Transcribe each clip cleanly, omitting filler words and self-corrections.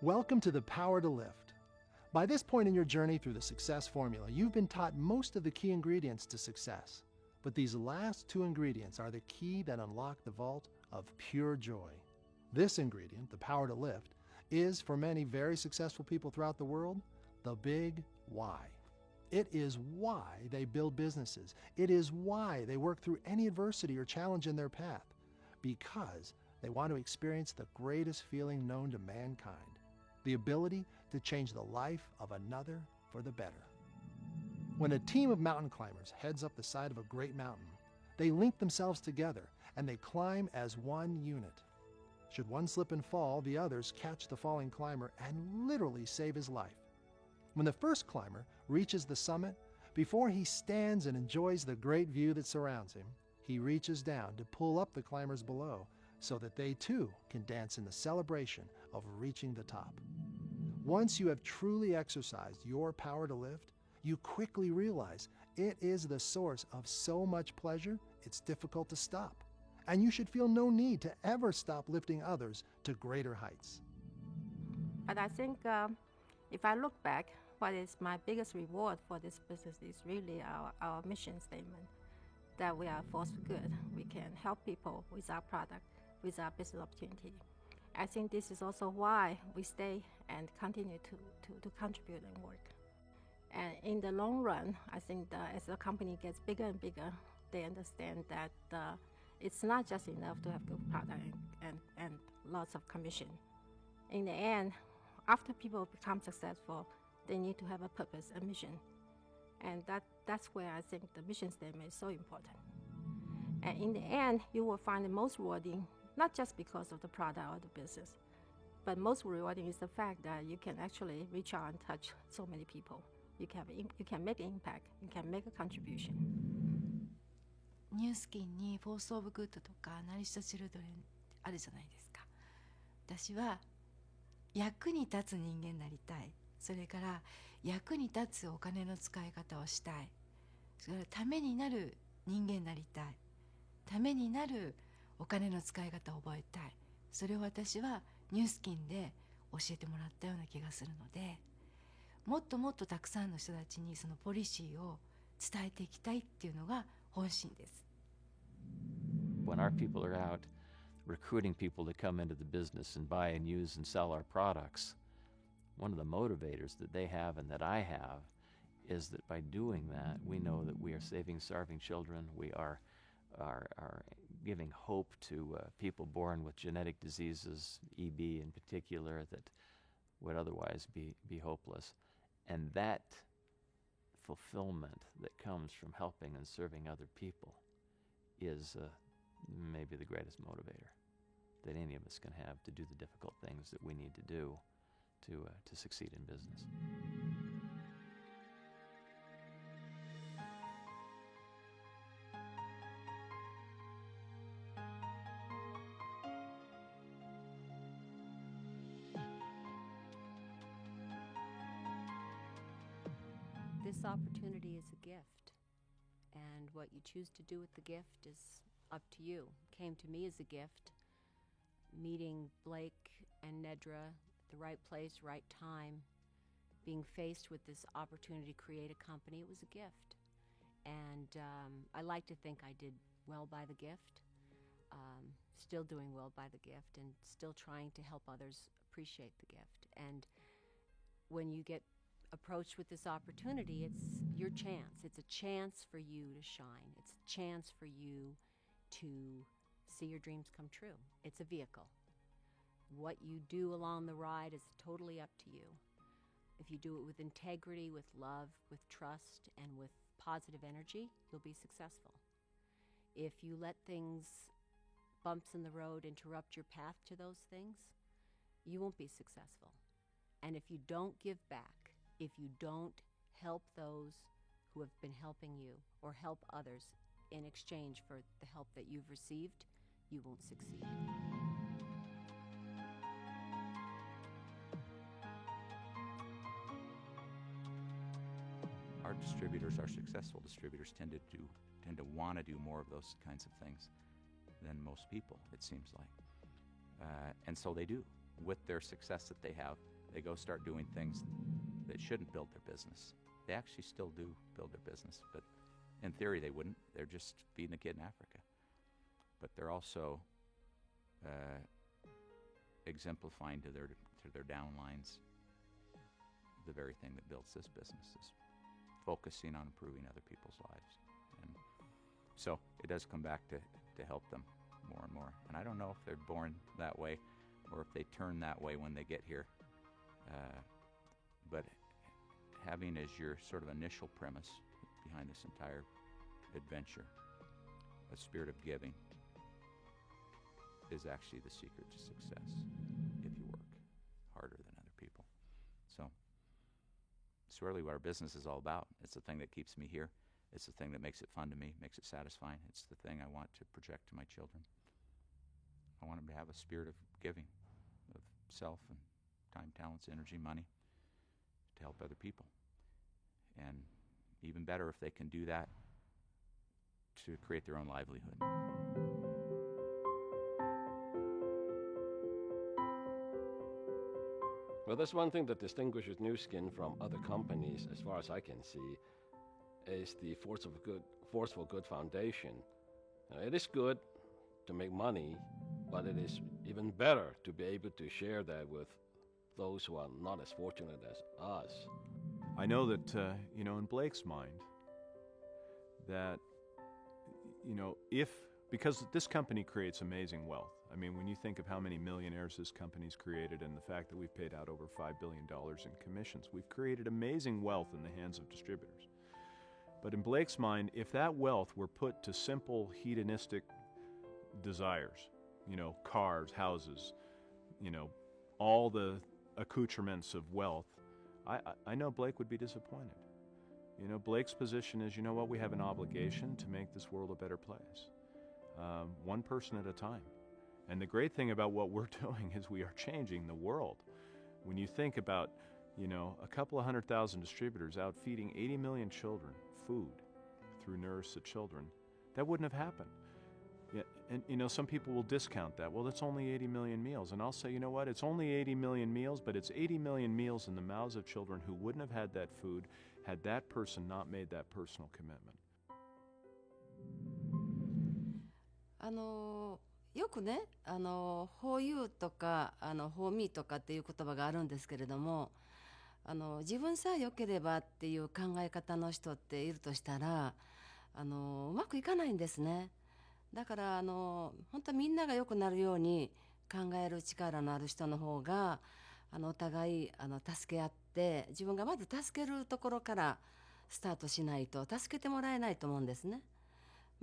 Welcome to The Power to Lift. By this point in your journey through the success formula, you've been taught most of the key ingredients to success. But these last two ingredients are the key that unlock the vault of pure joy. This ingredient, the power to lift, is, for many very successful people throughout the world, the big why. It is why they build businesses. It is why they work through any adversity or challenge in their path. Because they want to experience the greatest feeling known to mankind, the ability to change the life of another for the better. When a team of mountain climbers heads up the side of a great mountain, they link themselves together and they climb as one unit. Should one slip and fall, the others catch the falling climber and literally save his life. When the first climber reaches the summit, before he stands and enjoys the great view that surrounds him, he reaches down to pull up the climbers below so that they too can dance in the celebration of reaching the top. Once you have truly exercised your power to lift, you quickly realize it is the source of so much pleasure, it's difficult to stop. And you should feel no need to ever stop lifting others to greater heights. But I think if I look back, what is my biggest reward for this business is really our mission statement, that we are a force for good. We can help people with our product, with our business opportunity. I think this is also why we stay and continue to contribute and work. And in the long run, I think that as the company gets bigger and bigger, they understand that it's not just enough to have good product and lots of commission. In the end, after people become successful, they need to have a purpose, a mission. And that's where I think the mission statement is so important. And in the end, you will find the most rewarding, not just because of the product or the business, but most rewarding is the fact that you can actually reach out and touch so many people. You can make an impact, you can make a contribution. ニュースキンにフォースオブグッドとかナリッシュチルドレンあるじゃないですか。私は役に立つ人間になりたい。それから役に立つお金の使い方をしたい。それからためになる人間になりたい。ためになるお金の使い方を覚えたい。それを私はニュースキンで教えてもらったような気がするので、もっともっとたくさんの人たちにそのポリシーを伝えていきたいっていうのが本心です。When our people are out recruiting people to come into the business and buy and use and sell our products, one of the motivators that they have and that I have is that by doing that, we know that we are saving starving children. We are giving hope to people born with genetic diseases, EB in particular, that would otherwise be hopeless. And that fulfillment that comes from helping and serving other people is maybe the greatest motivator that any of us can have to do the difficult things that we need to do to succeed in business. This opportunity is a gift, and what you choose to do with the gift is up to you. It came to me as a gift. Meeting Blake and Nedra at the right place, right time, being faced with this opportunity to create a company, it was a gift. And I like to think I did well by the gift, still doing well by the gift, and still trying to help others appreciate the gift. And when you get approached with this opportunity, it's your chance. It's a chance for you to shine. It's a chance for you to see your dreams come true. It's a vehicle. What you do along the ride is totally up to you. If you do it with integrity, with love, with trust, and with positive energy, you'll be successful. If you let things, bumps in the road, interrupt your path to those things, you won't be successful. And if you don't give back, if you don't help those who have been helping you or help others in exchange for the help that you've received, you won't succeed. Our distributors, our successful distributors, tend to want to do more of those kinds of things than most people, it seems like. And so they do. With their success that they have, they go start doing things that shouldn't build their business. They actually still do build their business, but in theory they wouldn't. They're just feeding a kid in Africa. But they're also exemplifying to their downlines the very thing that builds this business, is focusing on improving other people's lives. And so it does come back to help them more and more. And I don't know if they're born that way or if they turn that way when they get here. But having as your sort of initial premise behind this entire adventure a spirit of giving is actually the secret to success if you work harder than other people. So it's really what our business is all about. It's the thing that keeps me here. It's the thing that makes it fun to me, makes it satisfying. It's the thing I want to project to my children. I want them to have a spirit of giving, of self and time, talents, energy, money, to help other people. And even better if they can do that to create their own livelihood. Well, that's one thing that distinguishes Nu Skin from other companies, as far as I can see, is the Forceful Good Foundation. It is good to make money, but it is even better to be able to share that with those who are not as fortunate as us. I know that, in Blake's mind, that, because this company creates amazing wealth. I mean, when you think of how many millionaires this company's created and the fact that we've paid out over $5 billion in commissions, we've created amazing wealth in the hands of distributors. But in Blake's mind, if that wealth were put to simple hedonistic desires, cars, houses, all the accoutrements of wealth, I know Blake would be disappointed. Blake's position is, we have an obligation to make this world a better place, one person at a time. And the great thing about what we're doing is we are changing the world. When you think about, a couple of 100,000 distributors out feeding 80 million children food through Nourish the Children, that wouldn't have happened. Yeah, and some people will discount that. Well, that's only 80 million meals. And I'll say, you know what? It's only 80 million meals, but it's 80 million meals in the mouths of children who wouldn't have had that food had that person not made that personal commitment. よくね、for you とかfor me とかっていう言葉があるんですけれども、自分さえ良ければっていう考え方の人っているとしたら、うまくいかないんですね。だから本当みんなが良くなるように考える力のある人の方がお互い助け合って、自分がまず助けるところからスタートしないと助けてもらえないと思うんですね。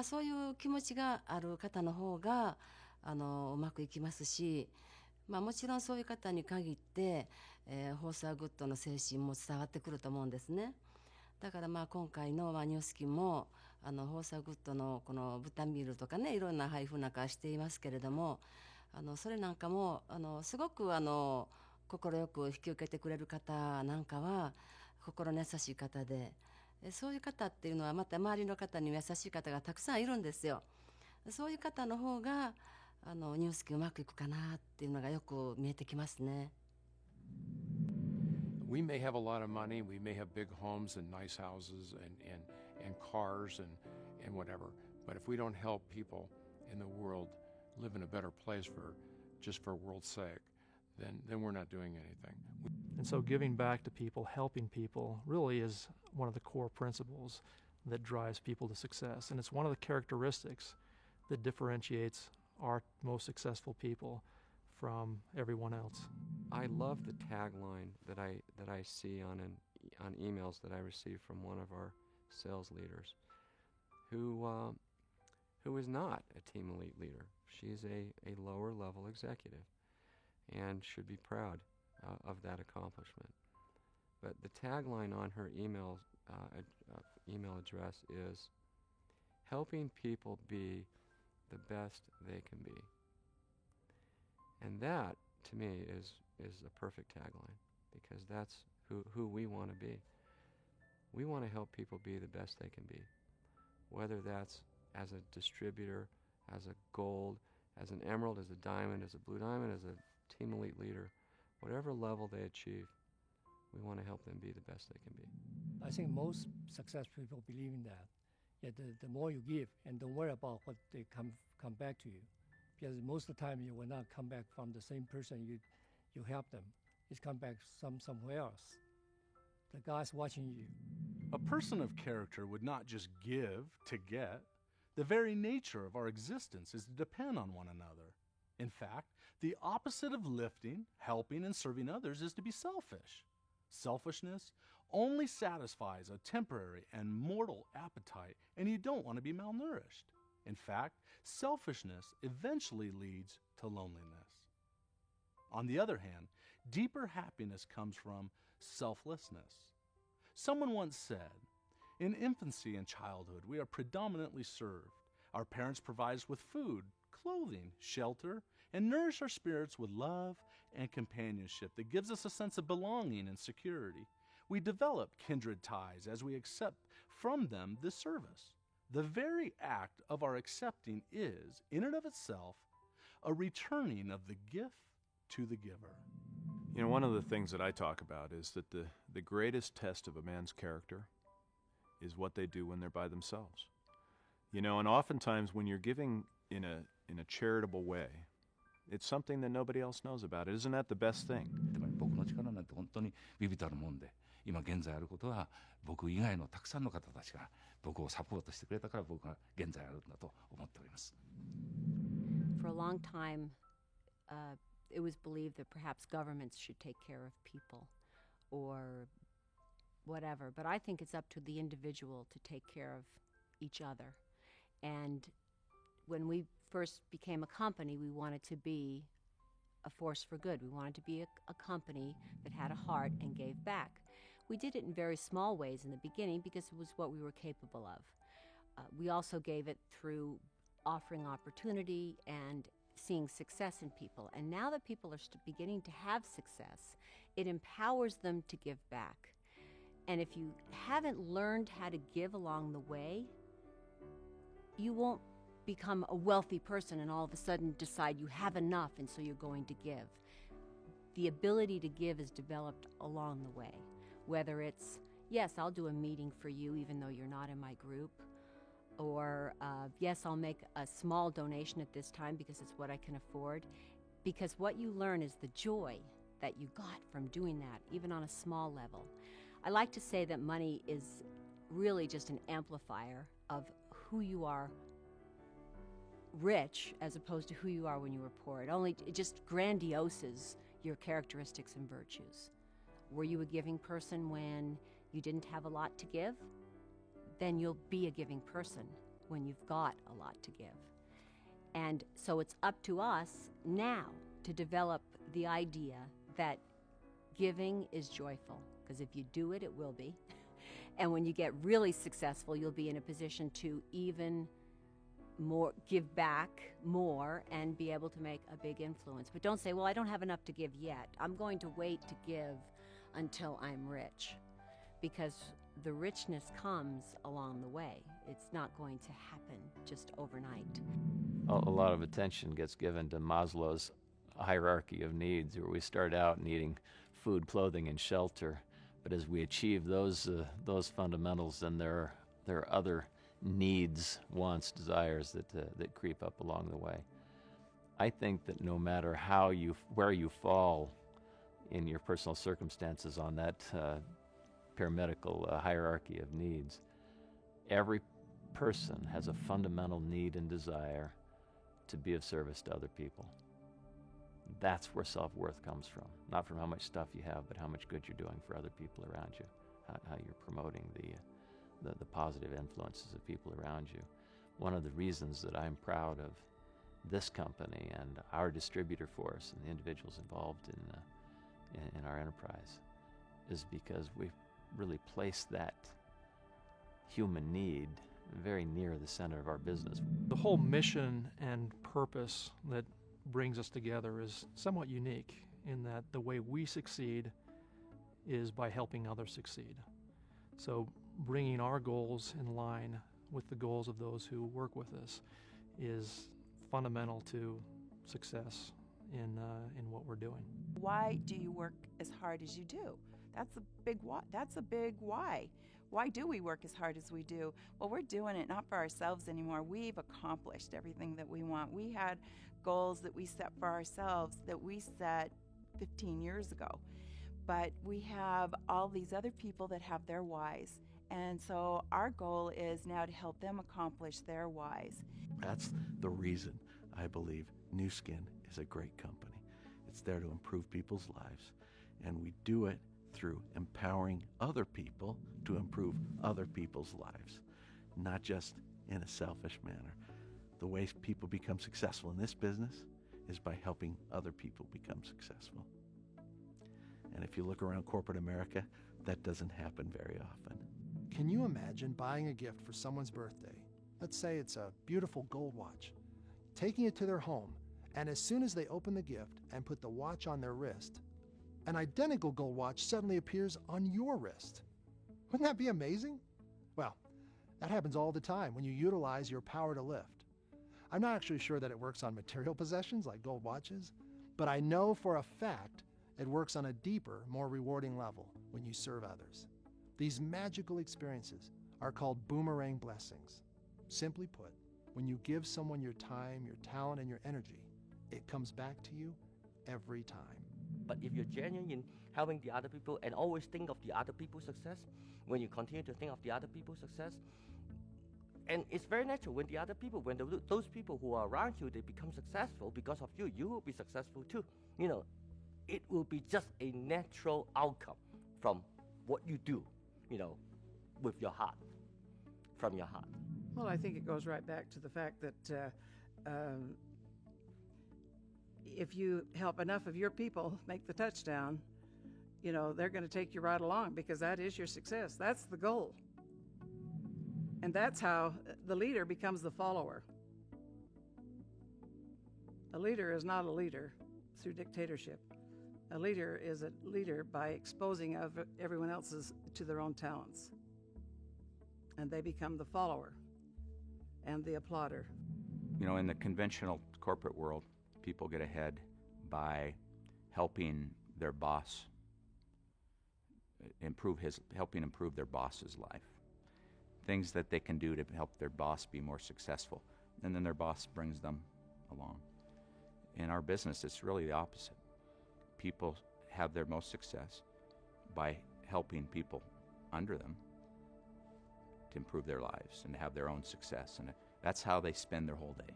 そういう気持ちがある方の方がうまくいきますし、もちろんそういう方に限って、ホース・ア・グッドの精神も伝わってくると思うんですね。だから今回のニュースキンもホース・ア・グッドのこの豚ミールとかね、いろんな配布なんかしていますけれども、それなんかもすごく快く引き受けてくれる方なんかは心の優しい方で、そういう方っていうのはまた周りの方に優しい方がたくさんいるんですよ。そういう方の方がニュースキンうまくいくかなっていうのがよく見えてきますね。We may have a lot of money, we may have big homes and nice houses and cars and whatever, but if we don't help people in the world live in a better place just for world's sake, then we're not doing anything. And so giving back to people, helping people, really is one of the core principles that drives people to success. And it's one of the characteristics that differentiates our most successful people from everyone else. I love the tagline that I see on emails that I receive from one of our sales leaders, who is not a team elite leader. She's a lower level executive, and should be proud of that accomplishment. But the tagline on her email address is, helping people be the best they can be. And that, to me, is a perfect tagline, because that's who we want to be. We want to help people be the best they can be, whether that's as a distributor, as a gold, as an emerald, as a diamond, as a blue diamond, as a team elite leader. whatever level they achieve, we want to help them be the best they can be. I think most successful people believe in that. Yeah, the more you give and don't worry about what they come back to you. Because most of the time you will not come back from the same person you help them. It's come back somewhere else. The guy's watching you. A person of character would not just give to get. The very nature of our existence is to depend on one another. In fact, the opposite of lifting, helping, and serving others is to be selfish. Selfishness only satisfies a temporary and mortal appetite, and you don't want to be malnourished. In fact, selfishness eventually leads to loneliness. On the other hand, deeper happiness comes from selflessness. Someone once said, "In infancy and childhood, we are predominantly served. Our parents provide us with food, clothing, shelter, and nourish our spirits with love and companionship that gives us a sense of belonging and security. We develop kindred ties as we accept from them this service. The very act of our accepting is, in and of itself, a returning of the gift to the giver." You know, one of the things that I talk about is that the greatest test of a man's character is what they do when they're by themselves. You know, and oftentimes when you're giving in a charitable way, it's something that nobody else knows about. Isn't that the best thing? 僕の力なんて本当に微々たるもんで、今現在あることは僕以外のたくさんの方たちが僕をサポートしてくれたから僕が現在あるんだと思っております。For a long time, it was believed that perhaps governments should take care of people or whatever, but I think it's up to the individual to take care of each other. And when we first became a company, we wanted to be a force for good. We wanted to be a company that had a heart and gave back. We did it in very small ways in the beginning because it was what we were capable of. We also gave it through offering opportunity and seeing success in people. And now that people are beginning to have success, it empowers them to give back. And if you haven't learned how to give along the way, you won't become a wealthy person and all of a sudden decide you have enough and so you're going to give. The ability to give is developed along the way. Whether it's, yes, I'll do a meeting for you even though you're not in my group, or yes, I'll make a small donation at this time because it's what I can afford. Because what you learn is the joy that you got from doing that, even on a small level. I like to say that money is really just an amplifier of who you are rich as opposed to who you are when you were poor. It just grandioses your characteristics and virtues. Were you a giving person when you didn't have a lot to give? Then you'll be a giving person when you've got a lot to give. And so it's up to us now to develop the idea that giving is joyful, because if you do it, it will be. And when you get really successful, you'll be in a position to even more give back more and be able to make a big influence. But don't say, well, I don't have enough to give yet. I'm going to wait to give until I'm rich, because the richness comes along the way. It's not going to happen just overnight. A lot of attention gets given to Maslow's hierarchy of needs, where we start out needing food, clothing, and shelter. But as we achieve those fundamentals, then there are other needs, wants, desires that creep up along the way. I think that no matter where you fall in your personal circumstances on that paramedical hierarchy of needs, every person has a fundamental need and desire to be of service to other people. That's where self-worth comes from. Not from how much stuff you have, but how much good you're doing for other people around you, how you're promoting the positive influences of people around you. One of the reasons that I'm proud of this company and our distributor force and the individuals involved in our enterprise is because we've really placed that human need very near the center of our business. The whole mission and purpose that brings us together is somewhat unique in that the way we succeed is by helping others succeed. So bringing our goals in line with the goals of those who work with us is fundamental to success in what we're doing. Why do you work as hard as you do? That's a big why. That's a big why. Why do we work as hard as we do? Well, we're doing it not for ourselves anymore. We've accomplished everything that we want. We had goals that we set for ourselves that we set 15 years ago. But we have all these other people that have their whys. And so our goal is now to help them accomplish their whys. That's the reason I believe Nu Skin is a great company. It's there to improve people's lives, and we do it through empowering other people to improve other people's lives, not just in a selfish manner. The way people become successful in this business is by helping other people become successful. And if you look around corporate America, that doesn't happen very often. Can you imagine buying a gift for someone's birthday? Let's say it's a beautiful gold watch, taking it to their home, and as soon as they open the gift and put the watch on their wrist, an identical gold watch suddenly appears on your wrist. Wouldn't that be amazing? Well, that happens all the time when you utilize your power to lift. I'm not actually sure that it works on material possessions like gold watches, but I know for a fact it works on a deeper, more rewarding level when you serve others. These magical experiences are called boomerang blessings. Simply put, when you give someone your time, your talent, and your energy, it comes back to you every time. But if you're genuine in helping the other people and always think of the other people's success, when you continue to think of the other people's success, and it's very natural when the other people, when those people who are around you, they become successful because of you, you will be successful too. You know, it will be just a natural outcome from what you do, you know, with your heart, from your heart. Well, I think it goes right back to the fact that if you help enough of your people make the touchdown, you know, they're going to take you right along because that is your success. That's the goal. And that's how the leader becomes the follower. A leader is not a leader through dictatorship. A leader is a leader by exposing everyone else's to their own talents. And they become the follower and the applauder. You know, in the conventional corporate world, people get ahead by helping their boss helping improve their boss's life. Things that they can do to help their boss be more successful. And then their boss brings them along. In our business, it's really the opposite. People have their most success by helping people under them to improve their lives and have their own success. And that's how they spend their whole day.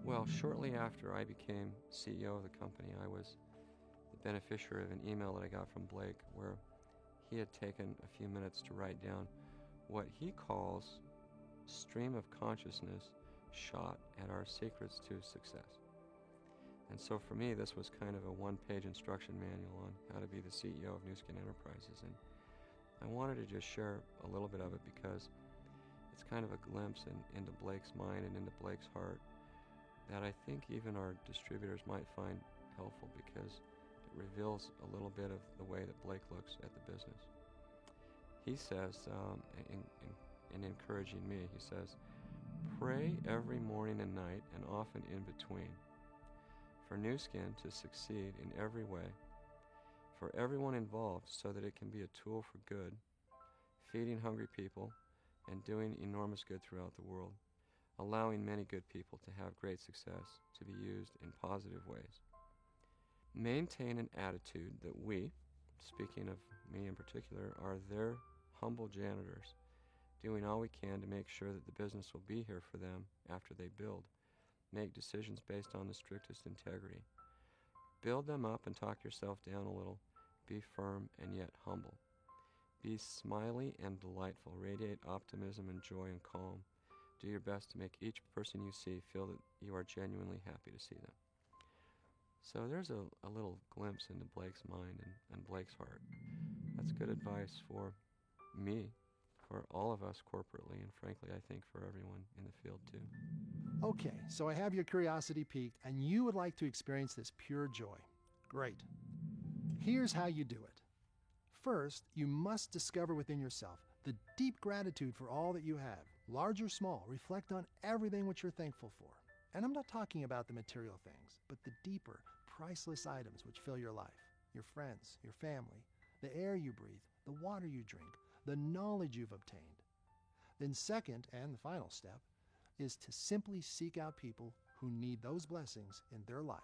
Well, shortly after I became CEO of the company, I was the beneficiary of an email that I got from Blake where he had taken a few minutes to write down what he calls stream of consciousness shot at our secrets to success. And so for me, this was kind of a one-page instruction manual on how to be the CEO of Nu Skin Enterprises. And I wanted to just share a little bit of it because it's kind of a glimpse into Blake's mind and into Blake's heart that I think even our distributors might find helpful because it reveals a little bit of the way that Blake looks at the business. He says, in encouraging me, he says, pray every morning and night and often in between for Nu Skin to succeed in every way, for everyone involved so that it can be a tool for good, feeding hungry people and doing enormous good throughout the world, allowing many good people to have great success to be used in positive ways. Maintain an attitude that we, speaking of me in particular, are their humble janitors, doing all we can to make sure that the business will be here for them after they build. Make decisions based on the strictest integrity. Build them up and talk yourself down a little. Be firm and yet humble. Be smiley and delightful. Radiate optimism and joy and calm. Do your best to make each person you see feel that you are genuinely happy to see them. So there's a little glimpse into Blake's mind and Blake's heart. That's good advice for me, for all of us corporately, and frankly, I think for everyone in the field too. Okay, so I have your curiosity piqued, and you would like to experience this pure joy. Great. Here's how you do it. First, you must discover within yourself the deep gratitude for all that you have. Large or small, reflect on everything which you're thankful for. And I'm not talking about the material things, but the deeper, priceless items which fill your life, your friends, your family, the air you breathe, the water you drink, the knowledge you've obtained. Then second, and the final step, is to simply seek out people who need those blessings in their life.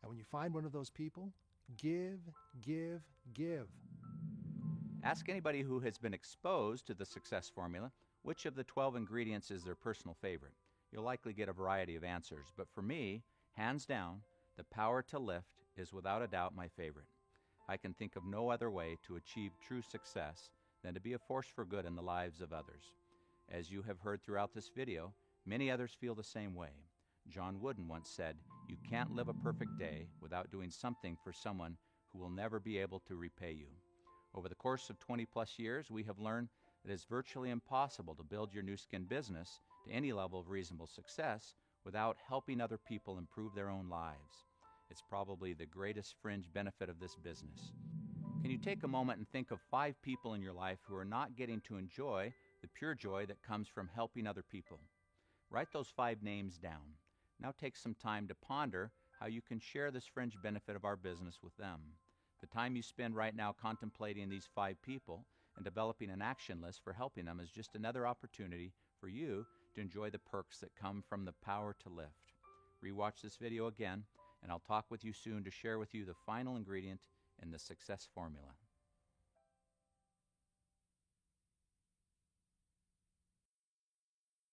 And when you find one of those people, give, give, give. Ask anybody who has been exposed to the success formula which of the 12 ingredients is their personal favorite. You'll likely get a variety of answers, but for me, hands down, the power to lift is without a doubt my favorite. I can think of no other way to achieve true success than to be a force for good in the lives of others. As you have heard throughout this video, many others feel the same way. John Wooden once said, "You can't live a perfect day without doing something for someone who will never be able to repay you." Over the course of 20-plus years, we have learned that it's virtually impossible to build your Nu Skin business to any level of reasonable success without helping other people improve their own lives. It's probably the greatest fringe benefit of this business. Can you take a moment and think of 5 people in your life who are not getting to enjoy the pure joy that comes from helping other people? Write those 5 names down. Now take some time to ponder how you can share this fringe benefit of our business with them. The time you spend right now contemplating these 5 people and developing an action list for helping them is just another opportunity for you to enjoy the perks that come from the power to lift. Rewatch this video again, and I'll talk with you soon to share with you the final ingredient in the success formula.